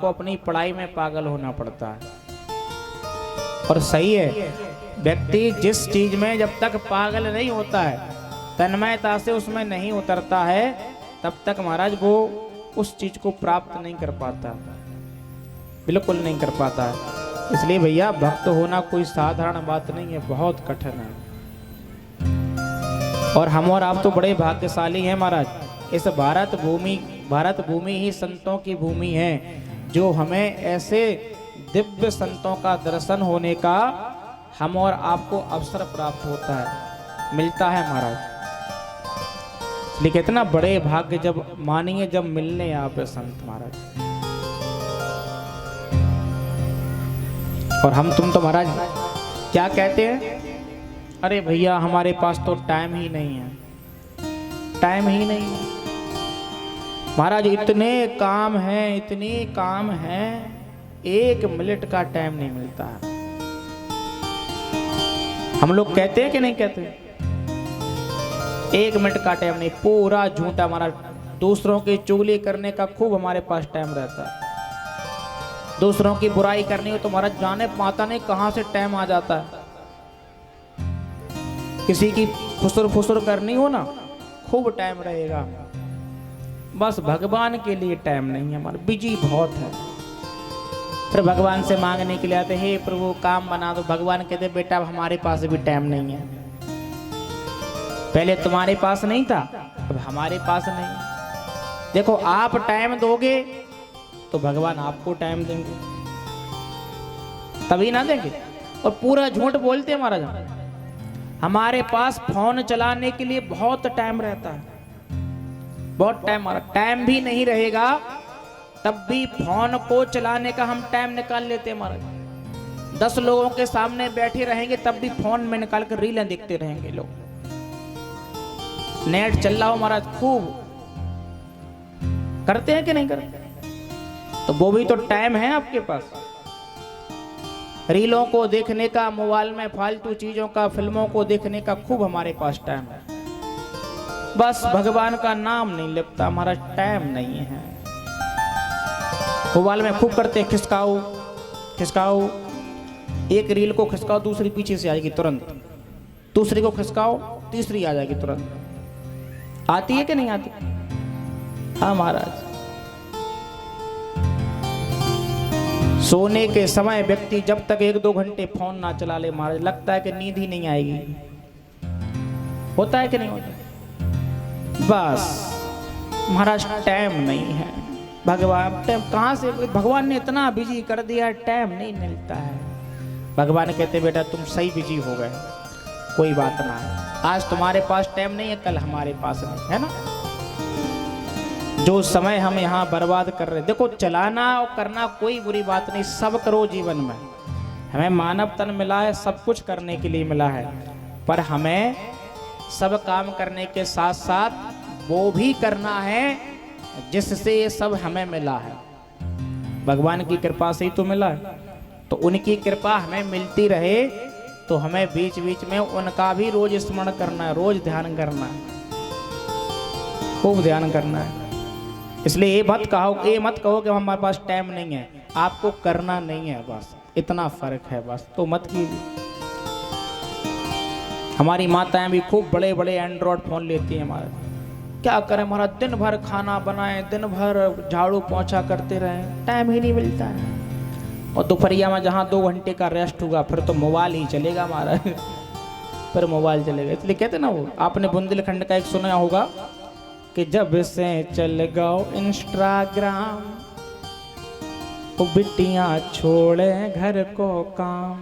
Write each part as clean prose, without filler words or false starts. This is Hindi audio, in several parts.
आपको अपनी पढ़ाई में पागल होना पड़ता है। और सही है, व्यक्ति जिस चीज में जब तक पागल नहीं होता है, तन्मयता से उसमें नहीं उतरता है, तब तक महाराज वो उस चीज को प्राप्त नहीं कर पाता, बिल्कुल नहीं कर पाता है। इसलिए भैया भक्त होना कोई साधारण बात नहीं है, बहुत कठिन है। और हम और आप तो बड़े भाग्यशाली हैं महाराज। इस भारत भूमि ही संतों की भूमि है, जो हमें ऐसे दिव्य संतों का दर्शन होने का हम और आपको अवसर प्राप्त होता है, मिलता है महाराज। लेकिन इतना बड़े भाग्य जब मानिए जब मिलने आप संत महाराज, और हम तुम तो महाराज क्या कहते हैं, अरे भैया हमारे पास तो टाइम ही नहीं है, टाइम ही नहीं है महाराज। इतने काम हैं, इतने काम हैं, 1 मिनट का टाइम नहीं मिलता है। हम लोग कहते हैं कि नहीं कहते, 1 मिनट का टाइम नहीं, पूरा झूठा महाराज। दूसरों की चुगली करने का खूब हमारे पास टाइम रहता है, दूसरों की बुराई करनी हो तो महाराज जाने पाता नहीं कहां से टाइम आ जाता है। किसी की फुसुर फुसुर करनी हो ना, खूब टाइम रहेगा। बस भगवान के लिए टाइम नहीं है हमारा, बिजी बहुत है। फिर भगवान से मांगने के लिए आते, हे प्रभु काम बना दो। भगवान कहते बेटा हमारे पास भी टाइम नहीं है, पहले तुम्हारे पास नहीं था, अब हमारे पास नहीं। देखो आप टाइम दोगे तो भगवान आपको टाइम देंगे, तभी ना देंगे। और पूरा झूठ बोलते हैं महाराज, हमारे पास फोन चलाने के लिए बहुत टाइम रहता है, बहुत टाइम। हमारा टाइम भी नहीं रहेगा तब भी फोन को चलाने का हम टाइम निकाल लेते हैं महाराज। 10 लोगों के सामने बैठे रहेंगे तब भी फोन में निकाल कर रीलें देखते रहेंगे लोग। नेट चल रहा हो महाराज, खूब करते हैं कि नहीं करते, तो वो भी तो टाइम है आपके पास। रीलों को देखने का, मोबाइल में फालतू चीजों का, फिल्मों को देखने का खूब हमारे पास टाइम है। बस भगवान का नाम नहीं लेता, हमारा टाइम नहीं है। मोबाइल में खूब करते हैं, खिसकाओ खिसकाओ, एक रील को खिसकाओ दूसरी पीछे से आएगी तुरंत, दूसरी को खिसकाओ तीसरी आ जाएगी तुरंत। आती है कि नहीं आती? हाँ महाराज। सोने के समय व्यक्ति जब तक 1-2 घंटे फोन ना चला ले महाराज, लगता है कि नींद ही नहीं आएगी। होता है कि नहीं होता? बस महाराज टाइम नहीं है। भगवान टाइम कहाँ से, भगवान ने इतना बिजी कर दिया, टाइम नहीं मिलता है। भगवान कहते बेटा तुम सही बिजी हो गए, कोई बात ना है, आज तुम्हारे पास टाइम नहीं है, कल हमारे पास नहीं है ना। जो समय हम यहाँ बर्बाद कर रहे, देखो चलाना और करना कोई बुरी बात नहीं, सब करो जीवन में। हमें मानव तन मिला है, सब कुछ करने के लिए मिला है, पर हमें सब काम करने के साथ साथ वो भी करना है जिससे ये सब हमें मिला है। भगवान की कृपा से ही तो मिला है, तो उनकी कृपा हमें मिलती रहे, तो हमें बीच बीच में उनका भी रोज स्मरण करना है, रोज ध्यान करना है, खूब ध्यान करना है। इसलिए ये मत कहो कि हमारे पास टाइम नहीं है, आपको करना नहीं है, बस इतना फर्क है, बस तो मत कीजिए। हमारी माताएं भी खूब बड़े बड़े एंड्रॉयड फोन लेती हैं हमारे, क्या करें हमारा, दिन भर खाना बनाए, दिन भर झाड़ू पोंछा करते रहे, टाइम ही नहीं मिलता है। और दोपहरिया में जहाँ 2 घंटे का रेस्ट होगा फिर तो मोबाइल ही चलेगा हमारा फिर मोबाइल चलेगा। इसलिए कहते ना, वो आपने बुंदेलखंड का एक सुना होगा कि जब से चल गओ इंस्टाग्राम, वो बिटियां छोड़े घर को काम।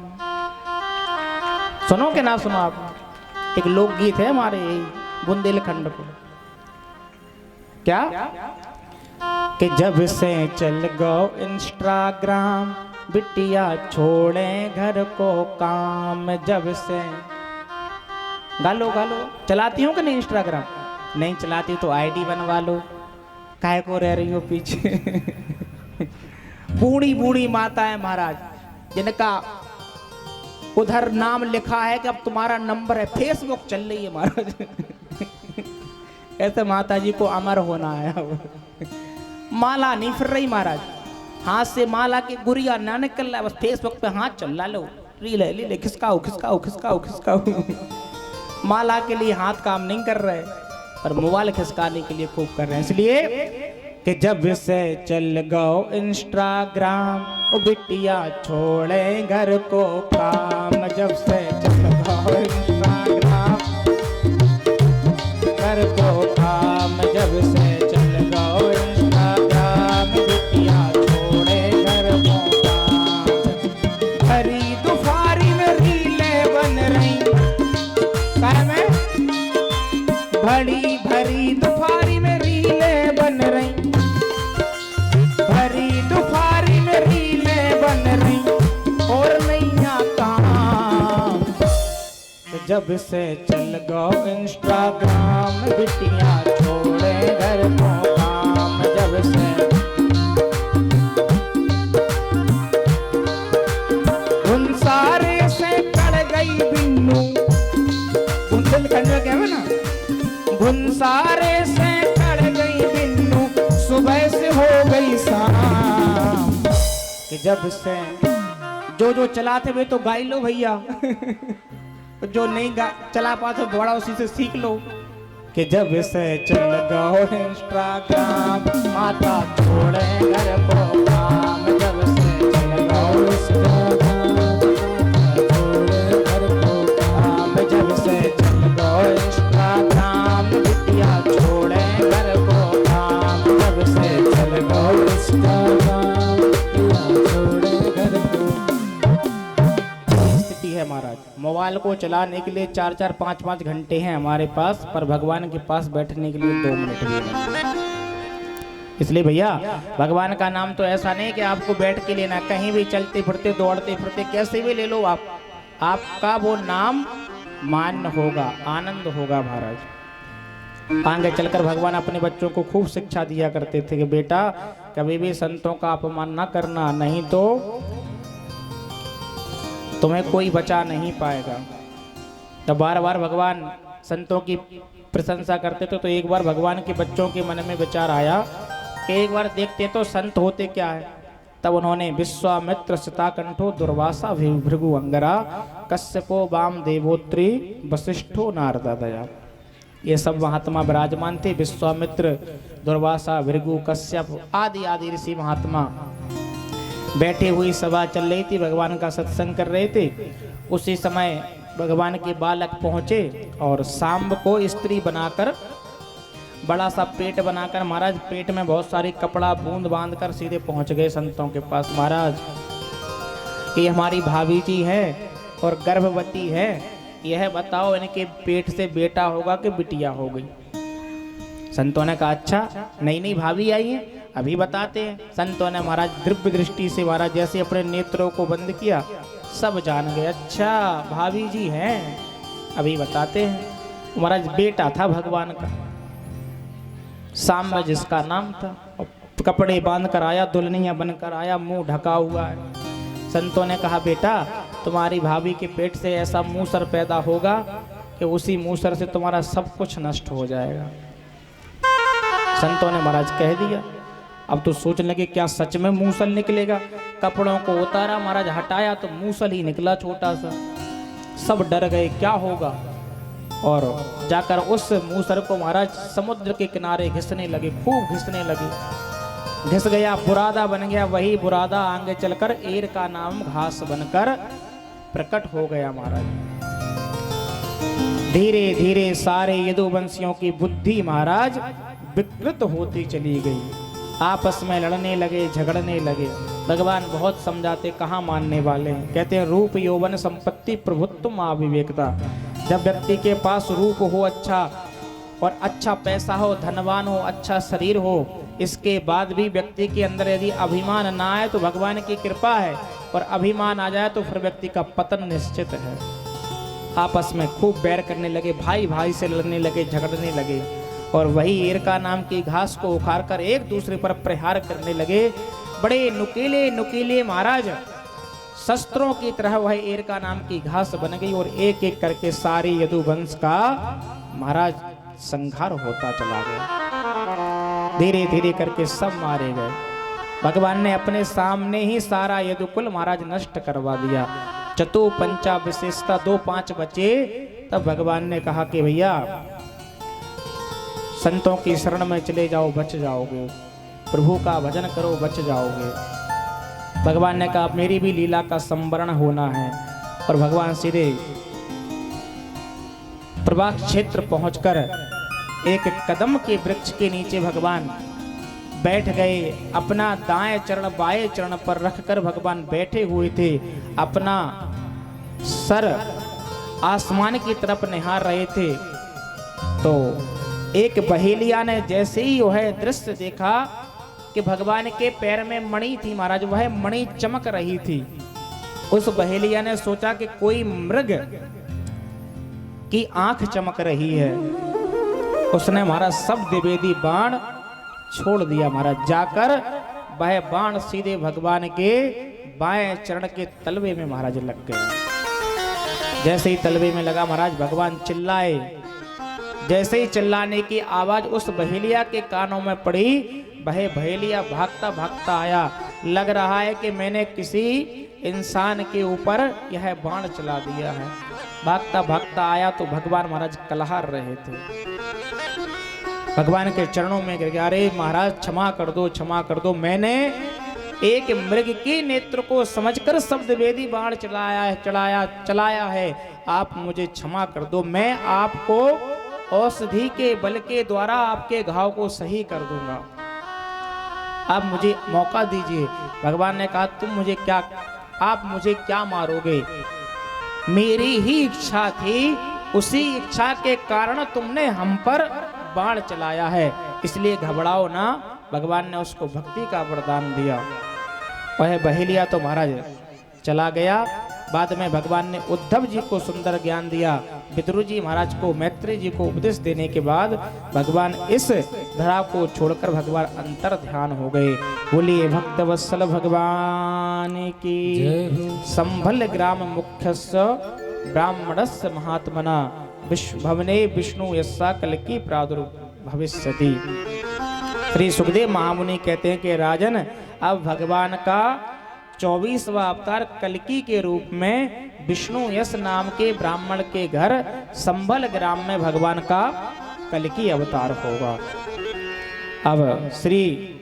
सुनो कि ना सुनो आप, एक लोकगीत है हमारे बुंदेलखंड को, क्या कि जब से चल गओ इंस्टाग्राम, बिटिया छोड़े घर को काम। जब से गालो गालो, चलाती हो कि नहीं इंस्टाग्राम? नहीं चलाती तो आईडी बनवा लो, काहे को रह रही हो पीछे बूढ़ी बूढ़ी माता है महाराज, जिनका उधर नाम लिखा है कि अब तुम्हारा नंबर है, फेसबुक चल रही है महाराज ऐसे माता जी को अमर होना है, अब माला नहीं फिर रही महाराज, हाथ से माला के गुड़िया ना निकल रहा है, बस फेसबुक पे हाथ चल रहा, लो रील है, लीले खिसकाओ खिसकाओ खिसकाओ खिसकाओ। माला के लिए हाथ काम नहीं कर रहे, पर मोबाइल खिसकाने के लिए खूब कर रहे हैं। इसलिए कि जब से चल गओ इंस्टाग्राम, ओ बिटिया छोड़े घर को काम। जब से चल गओ इंस्टाग्राम, घर को काम। जब से चल गओ इंस्टाग्राम, बिटिया छोड़े घर को काम। भरी दुफारी में रीलें बन रही, क्या में भरी भरी दुफारी में रीलें बन रही, भरी दुफारी में रीलें बन रही, और नैया कहाँ। तो जब से चल गओ इंस्टाग्राम, बिटिया छोड़े घर को काम। जब से उन सारे से कड़ गई बिन्नू, बुंदेलखंड में क्या है ना, भुनसारे से कड़ गई बिन्नू, सुबह से हो गई शाम। कि जब से जो चलाते हुए तो गाई लो भैया, जो नहीं चला पाते बड़ा उसी से सीख लो। कि जब से चल गओ इंस्टाग्राम, माता छोड़े घर को काम। जब से चल गओ इंस्टाग्राम, छोड़े घर को काम। जब से चल गओ इंस्टाग्राम, बिटिया छोड़े घर को काम। जब से चल गओ इंस्टाग्राम, बिटिया छोड़े घर को। स्थिति है महाराज, मोबाइल को चलाने के लिए 4-4 5-5 घंटे हैं हमारे पास, पर भगवान के पास बैठने के लिए 2 मिनट भी नहीं। इसलिए भैया भगवान का नाम तो ऐसा नहीं कि आपको बैठ के लेना, कहीं भी चलते फिरते दौड़ते फिरते कैसे भी ले लो आप, आपका वो नाम मान्य होगा, आनंद होगा महाराज। आगे चलकर भगवान अपने बच्चों को खूब शिक्षा दिया करते थे कि बेटा कभी भी संतों का अपमान ना करना, नहीं तो तुम्हें कोई बचा नहीं पाएगा। तो बार बार भगवान संतों की प्रशंसा करते थे। तो एक बार भगवान के बच्चों के मन में विचार आया कि एक बार देखते तो संत होते क्या है। तब उन्होंने विश्वामित्र, सीताकंठो, दुर्वासा, भृगु, अंगरा, कश्यपो, वाम देवोत्री, वशिष्ठो, नारदा दया, ये सब महात्मा विराजमान थे। विश्वामित्र, दुर्वासा, भृगु, कश्यप आदि आदि ऋषि महात्मा बैठे हुई सभा चल रही थी, भगवान का सत्संग कर रहे थे। उसी समय भगवान के बालक पहुंचे और सांब को स्त्री बनाकर, बड़ा सा पेट बनाकर, महाराज पेट में बहुत सारी कपड़ा बूंद बांधकर सीधे पहुंच गए संतों के पास। महाराज ये हमारी भाभी जी है और गर्भवती है, यह बताओ इनके पेट से बेटा होगा कि बिटिया हो गई। संतों ने कहा अच्छा नई नई भाभी आई है, अभी बताते हैं। संतों ने महाराज दिव्य दृष्टि से महाराज जैसे अपने नेत्रों को बंद किया, सब जान गए अच्छा भाभी जी हैं, अभी बताते हैं। महाराज बेटा था भगवान का, सांब जिसका नाम था, कपड़े बांध कर आया, दुल्हनिया बनकर आया, मुंह ढका हुआ है। संतों ने कहा बेटा तुम्हारी भाभी के पेट से ऐसा मूसर पैदा होगा कि उसी मूसर से तुम्हारा सब कुछ नष्ट हो जाएगा। संतों ने महाराज कह दिया। अब तो सोचने लगे क्या सच में मूसल निकलेगा। कपड़ों को उतारा महाराज, हटाया तो मूसल ही निकला छोटा सा। सब डर गए क्या होगा, और जाकर उस मूसर को महाराज समुद्र के किनारे घिसने लगे, खूब घिसने लगे। घिस गया, बुरादा बन गया। वही बुरादा आगे चलकर एर का नाम घास बनकर प्रकट हो गया महाराज। धीरे धीरे सारे यदुवंशियों की बुद्धि महाराज विकृत होती चली गई, आपस में लड़ने लगे, झगड़ने लगे। भगवान बहुत समझाते, कहाँ मानने वाले हैं। कहते हैं रूप यौवन संपत्ति प्रभुत्व अविवेकता। जब व्यक्ति के पास रूप हो अच्छा, और अच्छा पैसा हो, धनवान हो, अच्छा शरीर हो, इसके बाद भी व्यक्ति के अंदर यदि अभिमान ना आए तो भगवान की कृपा है, और अभिमान आ जाए तो फिर व्यक्ति का पतन निश्चित है। आपस में खूब बैर करने लगे, भाई भाई से लड़ने लगे, झगड़ने लगे, और वही एरका नाम की घास को उखाड़ कर एक दूसरे पर प्रहार करने लगे। बड़े नुकीले नुकीले महाराज शस्त्रों की तरह वह एरका नाम की घास बन गई, और एक एक करके सारी यदुवंश का महाराज संहार होता चला गया। धीरे धीरे करके सब मारे गए। भगवान ने अपने सामने ही सारा यदुकुल महाराज नष्ट करवा दिया। चतु पंचा विशेषता 2-5 बचे, तब भगवान ने कहा कि भैया संतों की शरण में चले जाओ, बच जाओगे, प्रभु का भजन करो, बच जाओगे। भगवान ने कहा मेरी भी लीला का संवरण होना है, और भगवान सीधे प्रभाग क्षेत्र पहुंचकर एक कदम के वृक्ष के नीचे भगवान बैठ गए। अपना दाएं चरण बाएं चरण पर रखकर भगवान बैठे हुए थे, अपना सर आसमान की तरफ निहार रहे थे। तो एक बहेलिया ने जैसे ही वह दृश्य देखा कि भगवान के पैर में मणि थी महाराज, वह मणि चमक रही थी, उस बहेलिया ने सोचा कि कोई मृग की आंख चमक रही है। उसने हमारा सब द्विवेदी बाण छोड़ दिया महाराज, जाकर वह बाण सीधे भगवान के बाएं चरण के तलवे में महाराज लग गया। जैसे ही तलवे में लगा महाराज, भगवान चिल्लाए। जैसे ही चिल्लाने की आवाज उस बहेलिया के कानों में पड़ी, वह बहेलिया भागता भागता आया। लग रहा है कि मैंने किसी इंसान के ऊपर यह बाण चला दिया है। भागता भागता आया तो भगवान महाराज कलहार रहे थे, भगवान के चरणों में गिर गया। अरे महाराज क्षमा कर दो, क्षमा कर दो, मैंने एक मृग के नेत्र को समझकर शब्द वेदी बाण चलाया है, आप मुझे क्षमा कर दो, मैं आपको औषधि के बल के द्वारा आपके घाव को सही कर दूंगा, आप मुझे मौका दीजिए। भगवान ने कहा आप मुझे क्या मारोगे, मेरी ही इच्छा थी, उसी इच्छा के कारण तुमने हम पर बाण चलाया है, इसलिए घबराओ ना। भगवान ने उसको भक्ति का वरदान दिया। वह बहेलिया तो महाराज चला गया। बाद में भगवान ने उद्धव जी को सुंदर ज्ञान दिया, विदुर जी महाराज को, मैत्री जी को उपदेश देने के बाद भगवान इस धरा को छोड़कर भगवान अंतर ध्यान हो गए। बोलिए भक्त वत्सल भगवान की। संभल ग्राम मुख्यस्य ब्राह्मणस्य महात्मना भवने विष्णु यस्सा कल्कि प्रादुर्भविष्यति। श्री सुखदेव महामुनि कहते हैं कि राजन, अब भगवान का 24वां अवतार कल्कि के रूप में विष्णु यश नाम के ब्राह्मण के घर संभल ग्राम में भगवान का कल्कि अवतार होगा। अब श्री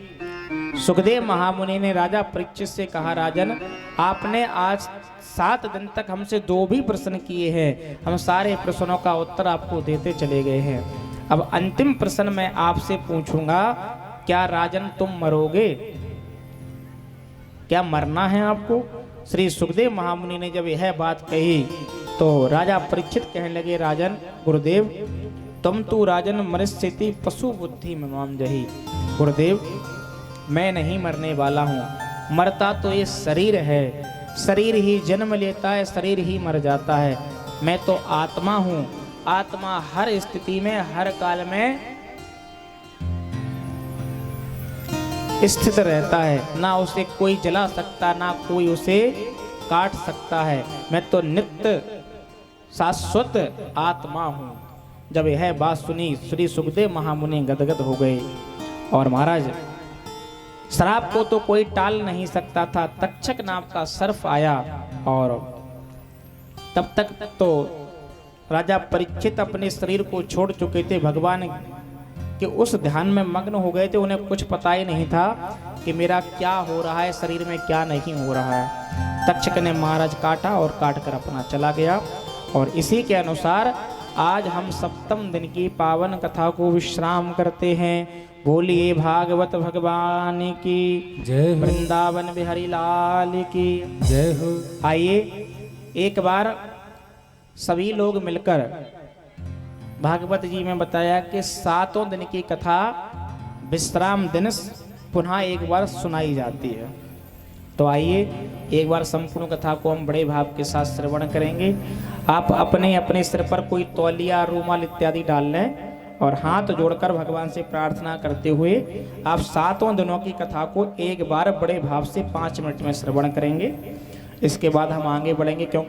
सुखदेव महामुनि ने राजा परीक्षित से कहा, राजन आपने आज 7 दिन तक हमसे 2 भी प्रश्न किए हैं, हम सारे प्रश्नों का उत्तर आपको देते चले गए हैं। अब अंतिम प्रश्न मैं आपसे पूछूंगा, क्या राजन तुम मरोगे, क्या मरना है आपको? श्री सुखदेव महामुनि ने जब यह बात कही तो राजा परीक्षित कहने लगे, राजन गुरुदेव तुम तो राजन मनुष्यति पशु बुद्धि में माम जही। गुरुदेव मैं नहीं मरने वाला हूँ, मरता तो ये शरीर है, शरीर ही जन्म लेता है, शरीर ही मर जाता है। मैं तो आत्मा हूँ, आत्मा हर स्थिति में हर काल में स्थित रहता है, ना उसे कोई जला सकता, ना कोई उसे काट सकता है। मैं तो नित्य शाश्वत आत्मा हूँ। जब यह बात सुनी श्री सुखदेव महामुनि गदगद हो गए। और महाराज श्राप को तो कोई टाल नहीं सकता था। तक्षक नाम का सर्प आया और तब तक तो राजा परीक्षित अपने शरीर को छोड़ चुके थे, भगवान कि उस ध्यान में मग्न हो गए थे, उन्हें कुछ पता ही नहीं था कि मेरा क्या हो रहा है, शरीर में क्या नहीं हो रहा है। तक्षक ने महाराज काटा और काट कर अपना चला गया। और इसी के अनुसार आज हम 7वें दिन की पावन कथा को विश्राम करते हैं। बोलिए भागवत भगवान की जय, वृंदावन बिहारी लाल की जय हो। आइए एक बार सभी लोग मिलकर, भागवत जी में बताया कि 7वें दिन की कथा विश्राम दिन पुनः एक बार सुनाई जाती है। तो आइए एक बार संपूर्ण कथा को हम बड़े भाव के साथ श्रवण करेंगे। आप अपने अपने सिर पर कोई तौलिया, रूमाल इत्यादि डाल लें और हाथ जोड़कर भगवान से प्रार्थना करते हुए आप 7वें दिनों की कथा को एक बार बड़े भाव से 5 मिनट में श्रवण करेंगे। इसके बाद हम आगे बढ़ेंगे, क्योंकि